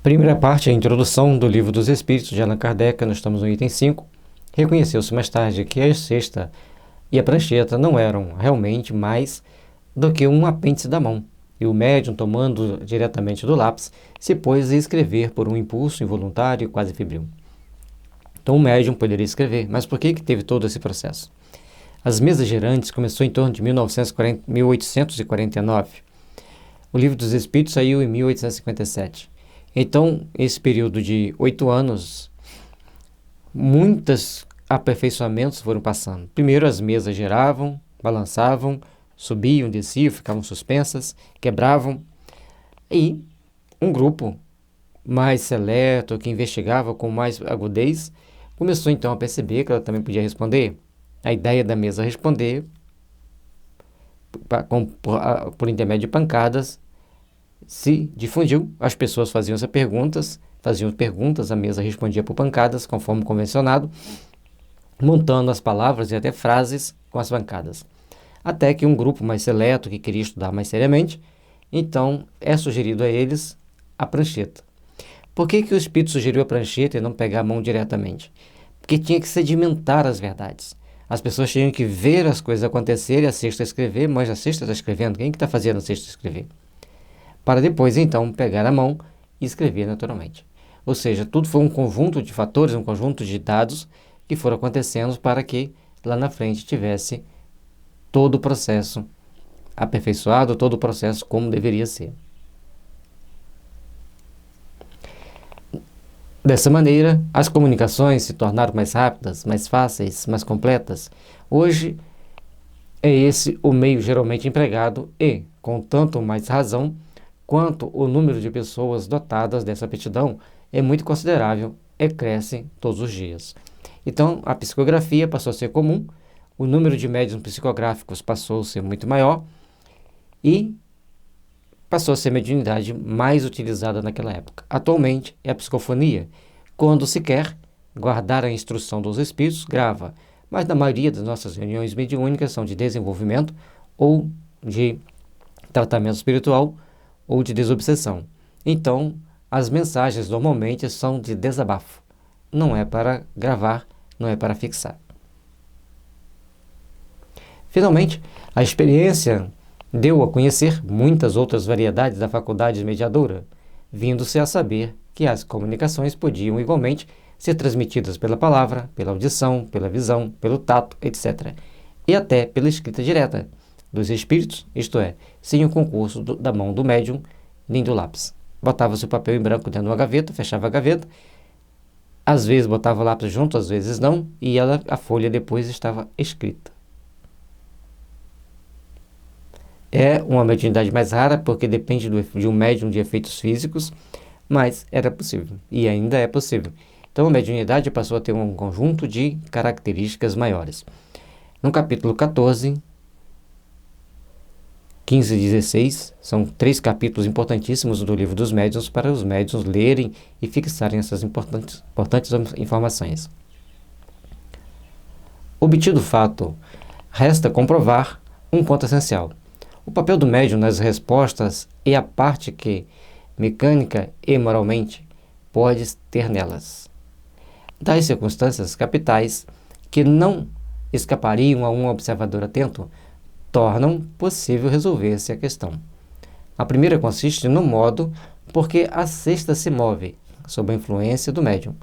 Primeira parte, a introdução do Livro dos Espíritos de Allan Kardec. Nós estamos no item 5. Reconheceu-se mais tarde que a cesta e a prancheta não eram realmente mais do que um apêndice da mão, e o médium, tomando diretamente do lápis, se pôs a escrever por um impulso involuntário e quase febril. Então o médium poderia escrever, mas por que teve todo esse processo? As mesas girantes começou em torno de 1849. O Livro dos Espíritos saiu em 1857. Então, esse período de 8 anos, muitos aperfeiçoamentos foram passando. Primeiro, as mesas giravam, balançavam, subiam, desciam, ficavam suspensas, quebravam. E um grupo mais seleto, que investigava com mais agudez, começou então a perceber que ela também podia responder. A ideia da mesa responder, por intermédio de pancadas, se difundiu. As pessoas faziam perguntas, a mesa respondia por pancadas, conforme convencionado, montando as palavras e até frases com as pancadas. Até que um grupo mais seleto, que queria estudar mais seriamente, então é sugerido a eles a prancheta. Por que o Espírito sugeriu a prancheta e não pegar a mão diretamente? Porque tinha que sedimentar as verdades. As pessoas tinham que ver as coisas acontecerem, a cesta escrever, mas a cesta está escrevendo. Quem que está fazendo a cesta escrever? Para depois, então, pegar a mão e escrever naturalmente. Ou seja, tudo foi um conjunto de fatores, um conjunto de dados que foram acontecendo para que lá na frente tivesse todo o processo aperfeiçoado, todo o processo como deveria ser. Dessa maneira, as comunicações se tornaram mais rápidas, mais fáceis, mais completas. Hoje é esse o meio geralmente empregado e, com tanto mais razão, quanto o número de pessoas dotadas dessa aptidão é muito considerável e cresce todos os dias. Então, a psicografia passou a ser comum, o número de médiuns psicográficos passou a ser muito maior e passou a ser a mediunidade mais utilizada naquela época. Atualmente é a psicofonia. Quando se quer guardar a instrução dos espíritos, grava. Mas na maioria das nossas reuniões mediúnicas são de desenvolvimento ou de tratamento espiritual ou de desobsessão. Então, as mensagens normalmente são de desabafo. Não é para gravar, não é para fixar. Finalmente, a experiência deu a conhecer muitas outras variedades da faculdade mediadora, vindo-se a saber que as comunicações podiam igualmente ser transmitidas pela palavra, pela audição, pela visão, pelo tato, etc. E até pela escrita direta dos espíritos, isto é, sem o concurso da mão do médium nem do lápis. Botava-se o papel em branco dentro de uma gaveta, fechava a gaveta, às vezes botava o lápis junto, às vezes não, e a folha depois estava escrita. É uma mediunidade mais rara porque depende de um médium de efeitos físicos, mas era possível e ainda é possível. Então a mediunidade passou a ter um conjunto de características maiores. No capítulo 14, 15 e 16, são 3 capítulos importantíssimos do Livro dos Médiuns para os médiuns lerem e fixarem essas importantes informações. Obtido o fato, resta comprovar um ponto essencial. O papel do médium nas respostas é a parte que, mecânica e moralmente, pode ter nelas. Das circunstâncias capitais que não escapariam a um observador atento, tornam possível resolver-se a questão. A primeira consiste no modo porque a cesta se move, sob a influência do médium,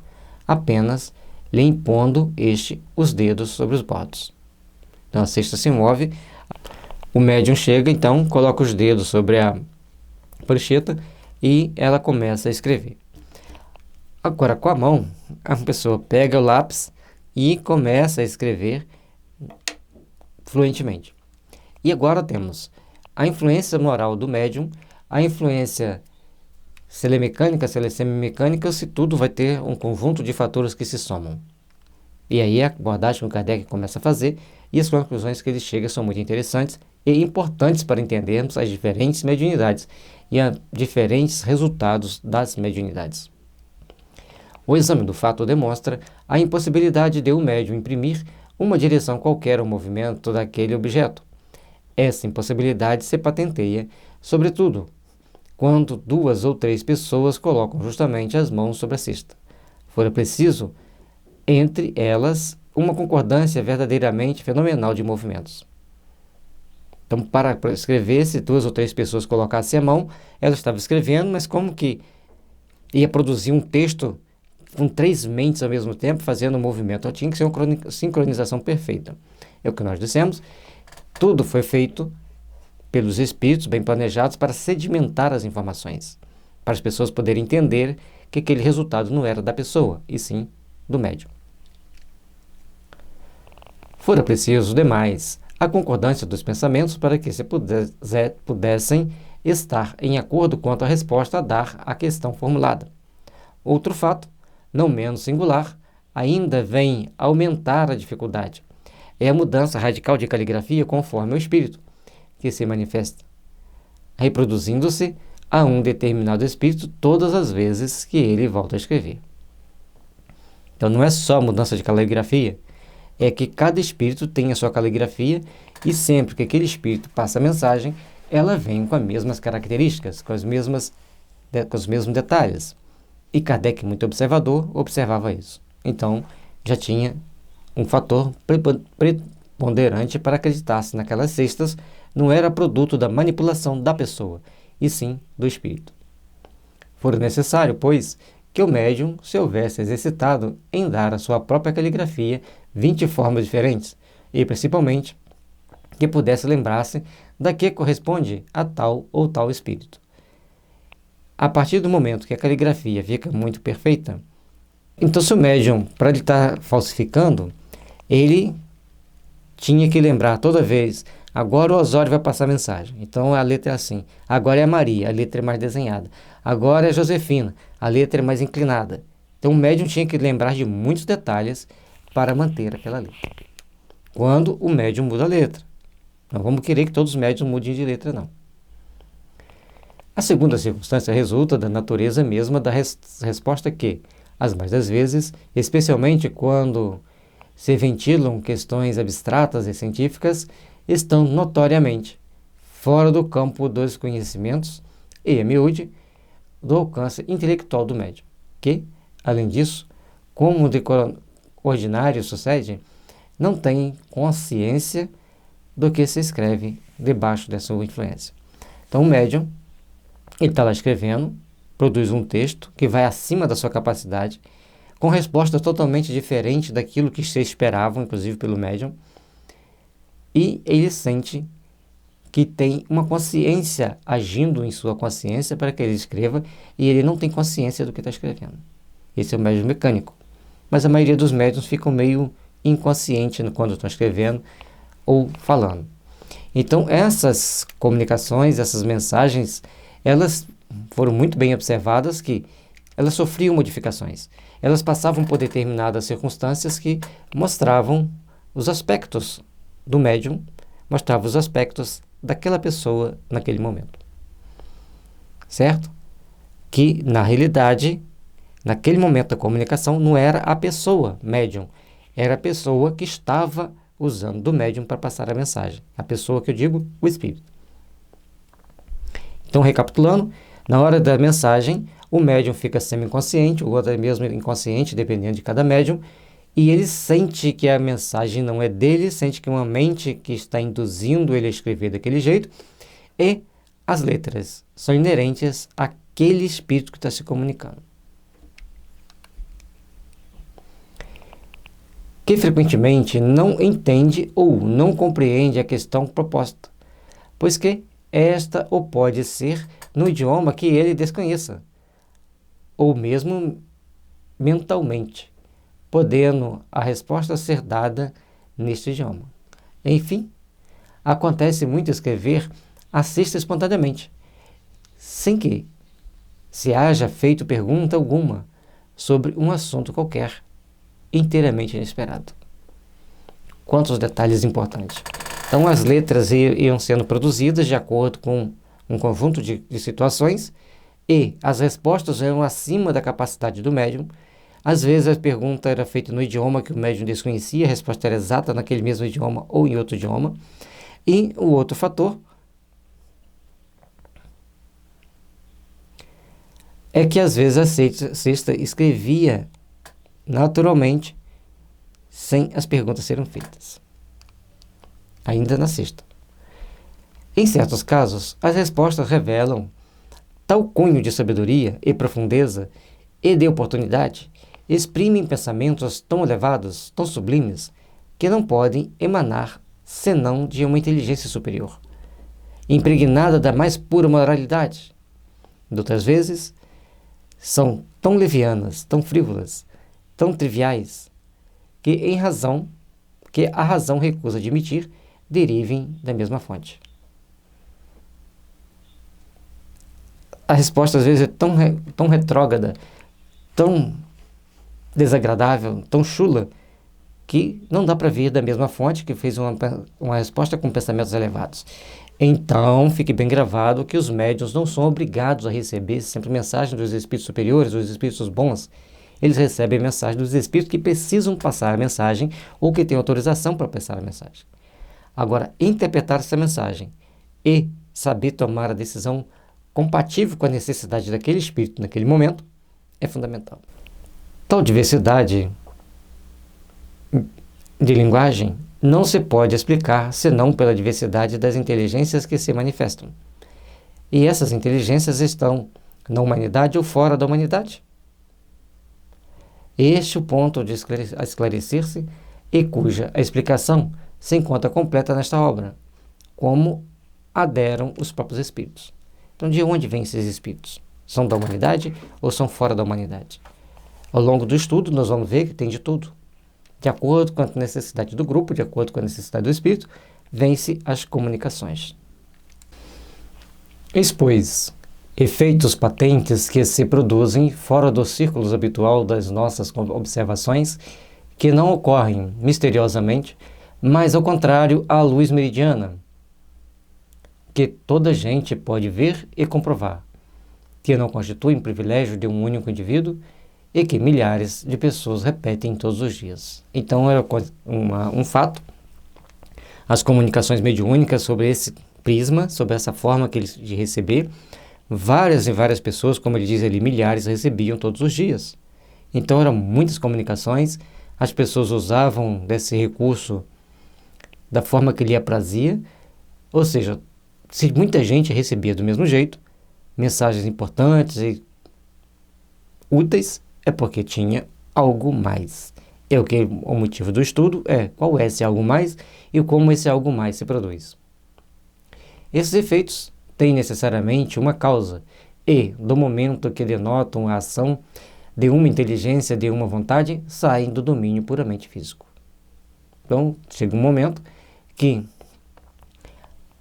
apenas lhe impondo os dedos sobre os bordos. Então a cesta se move, o médium chega, então, coloca os dedos sobre a prancheta e ela começa a escrever. Agora, com a mão, a pessoa pega o lápis e começa a escrever fluentemente. E agora temos a influência moral do médium, a influência se ela é mecânica, se ela é semimecânica, se tudo vai ter um conjunto de fatores que se somam. E aí a abordagem que o Kardec começa a fazer e as conclusões que ele chega são muito interessantes e importantes para entendermos as diferentes mediunidades e os diferentes resultados das mediunidades. O exame do fato demonstra a impossibilidade de um médium imprimir uma direção qualquer ao movimento daquele objeto. Essa impossibilidade se patenteia, sobretudo, quando 2 ou 3 pessoas colocam justamente as mãos sobre a cesta. Fora preciso, entre elas, uma concordância verdadeiramente fenomenal de movimentos. Então, para escrever, se 2 ou 3 pessoas colocassem a mão, ela estava escrevendo, mas como que ia produzir um texto com 3 mentes ao mesmo tempo, fazendo um movimento? Então, tinha que ser uma sincronização perfeita. É o que nós dissemos. Tudo foi feito pelos espíritos bem planejados para sedimentar as informações, para as pessoas poderem entender que aquele resultado não era da pessoa, e sim do médium. Fora preciso, demais, a concordância dos pensamentos para que se pudessem estar em acordo quanto à resposta a dar à questão formulada. Outro fato, não menos singular, ainda vem aumentar a dificuldade. É a mudança radical de caligrafia conforme o espírito, que se manifesta, reproduzindo-se a um determinado espírito todas as vezes que ele volta a escrever. Então não é só mudança de caligrafia, é que cada espírito tem a sua caligrafia e sempre que aquele espírito passa a mensagem, ela vem com as mesmas características, com os mesmos detalhes. E Kardec, muito observador, observava isso. Então já tinha um fator preponderante para acreditar-se naquelas cestas não era produto da manipulação da pessoa, e sim do espírito. Fora necessário, pois, que o médium se houvesse exercitado em dar à sua própria caligrafia 20 formas diferentes, e principalmente que pudesse lembrar-se da que corresponde a tal ou tal espírito. A partir do momento que a caligrafia fica muito perfeita, então se o médium, para ele estar falsificando, ele tinha que lembrar toda vez, agora o Osório vai passar a mensagem, então a letra é assim, agora é a Maria, a letra é mais desenhada, agora é a Josefina, a letra é mais inclinada. Então o médium tinha que lembrar de muitos detalhes para manter aquela letra. Quando o médium muda a letra, não vamos querer que todos os médiums mudem de letra, não. A segunda circunstância resulta da natureza mesma da resposta que, as mais das vezes, especialmente quando se ventilam questões abstratas e científicas, estão notoriamente fora do campo dos conhecimentos e, a miúde, do alcance intelectual do médium, que, além disso, como de ordinário sucede, não tem consciência do que se escreve debaixo dessa influência. Então, o médium, ele está lá escrevendo, produz um texto que vai acima da sua capacidade, com respostas totalmente diferentes daquilo que se esperava, inclusive pelo médium, e ele sente que tem uma consciência agindo em sua consciência para que ele escreva, e ele não tem consciência do que está escrevendo. Esse é o médium mecânico. Mas a maioria dos médiums ficam meio inconscientes quando estão escrevendo ou falando. Então, essas comunicações, essas mensagens, elas foram muito bem observadas que elas sofriam modificações. Elas passavam por determinadas circunstâncias que mostravam os aspectos do médium, mostravam os aspectos daquela pessoa naquele momento. Certo? Que, na realidade, naquele momento da comunicação, não era a pessoa médium, era a pessoa que estava usando do médium para passar a mensagem. A pessoa que eu digo, o espírito. Então, recapitulando, na hora da mensagem, o médium fica semi-inconsciente, ou até mesmo inconsciente, dependendo de cada médium, e ele sente que a mensagem não é dele, sente que uma mente que está induzindo ele a escrever daquele jeito, e as letras são inerentes àquele espírito que está se comunicando. Que frequentemente não entende ou não compreende a questão proposta, pois que esta ou pode ser no idioma que ele desconheça, ou mesmo mentalmente, podendo a resposta ser dada neste idioma. Enfim, acontece muito escrever a cesta espontaneamente, sem que se haja feito pergunta alguma sobre um assunto qualquer, inteiramente inesperado. Quantos detalhes importantes! Então, as letras iam sendo produzidas de acordo com um conjunto de situações e as respostas eram acima da capacidade do médium. Às vezes, a pergunta era feita no idioma que o médium desconhecia, a resposta era exata naquele mesmo idioma ou em outro idioma. E o outro fator é que às vezes a cesta escrevia naturalmente, sem as perguntas serem feitas, ainda na cesta. Em certos casos, as respostas revelam tal cunho de sabedoria e profundeza e de oportunidade, exprimem pensamentos tão elevados, tão sublimes, que não podem emanar senão de uma inteligência superior, impregnada da mais pura moralidade. De outras vezes, são tão levianas, tão frívolas, tão triviais, que a razão recusa admitir, derivem da mesma fonte. A resposta às vezes é tão retrógrada, tão desagradável, tão chula, que não dá para vir da mesma fonte que fez uma resposta com pensamentos elevados. Então, fique bem gravado que os médiuns não são obrigados a receber sempre mensagens dos espíritos superiores, dos espíritos bons. Eles recebem mensagem dos espíritos que precisam passar a mensagem ou que têm autorização para passar a mensagem. Agora, interpretar essa mensagem e saber tomar a decisão compatível com a necessidade daquele espírito naquele momento é fundamental. Tal diversidade de linguagem não se pode explicar senão pela diversidade das inteligências que se manifestam. E essas inteligências estão na humanidade ou fora da humanidade. Este é o ponto de esclarecer-se e cuja a explicação se encontra completa nesta obra, como aderam os próprios espíritos. Então, de onde vêm esses espíritos? São da humanidade ou são fora da humanidade? Ao longo do estudo, nós vamos ver que tem de tudo. De acordo com a necessidade do grupo, de acordo com a necessidade do espírito, vêm-se as comunicações. Expôs efeitos patentes que se produzem fora dos círculos habitual das nossas observações, que não ocorrem misteriosamente, mas ao contrário à luz meridiana, que toda gente pode ver e comprovar, que não constituem privilégio de um único indivíduo e que milhares de pessoas repetem todos os dias. Então era um fato, as comunicações mediúnicas sobre esse prisma, sobre essa forma de receber, várias e várias pessoas, como ele diz ali, milhares recebiam todos os dias. Então eram muitas comunicações, as pessoas usavam desse recurso da forma que lhe aprazia, ou seja, se muita gente recebia do mesmo jeito, mensagens importantes e úteis, é porque tinha algo mais. O motivo do estudo é qual é esse algo mais e como esse algo mais se produz. Esses efeitos têm necessariamente uma causa e, do momento que denotam a ação de uma inteligência, de uma vontade, saem do domínio puramente físico. Então, chega um momento que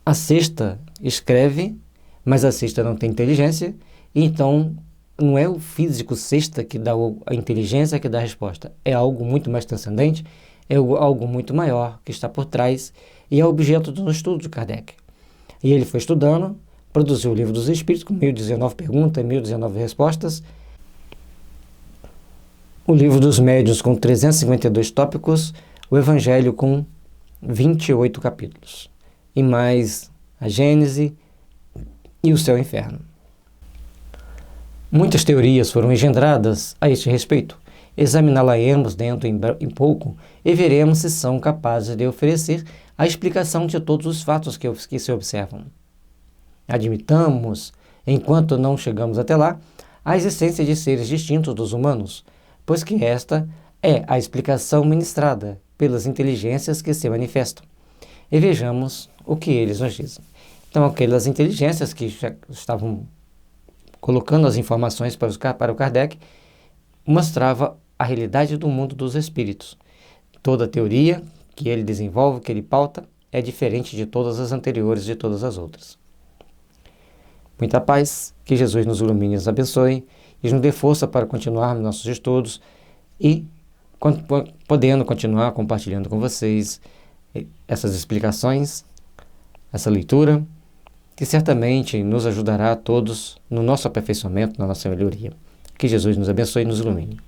a cesta escreve, mas a cesta não tem inteligência, então não é o físico cesta que dá a inteligência que dá a resposta, é algo muito mais transcendente, é algo muito maior que está por trás e é objeto do estudo de Kardec. E ele foi estudando, produziu o Livro dos Espíritos com 1019 perguntas, 1019 respostas, o Livro dos Médiuns com 352 tópicos, o Evangelho com 28 capítulos, e mais a Gênese e o Céu e o Inferno. Muitas teorias foram engendradas a este respeito. Examiná-la-emos dentro em pouco e veremos se são capazes de oferecer a explicação de todos os fatos que se observam. Admitamos, enquanto não chegamos até lá, a existência de seres distintos dos humanos, pois que esta é a explicação ministrada pelas inteligências que se manifestam. E vejamos o que eles nos dizem. Então, aquelas inteligências que já estavam colocando as informações para o Kardec, mostrava a realidade do mundo dos espíritos. Toda a teoria que ele desenvolve, que ele pauta, é diferente de todas as anteriores, de todas as outras. Muita paz, que Jesus nos ilumine e nos abençoe, e nos dê força para continuarmos nossos estudos e podendo continuar compartilhando com vocês essas explicações, essa leitura, que certamente nos ajudará a todos no nosso aperfeiçoamento, na nossa melhoria. Que Jesus nos abençoe e nos ilumine.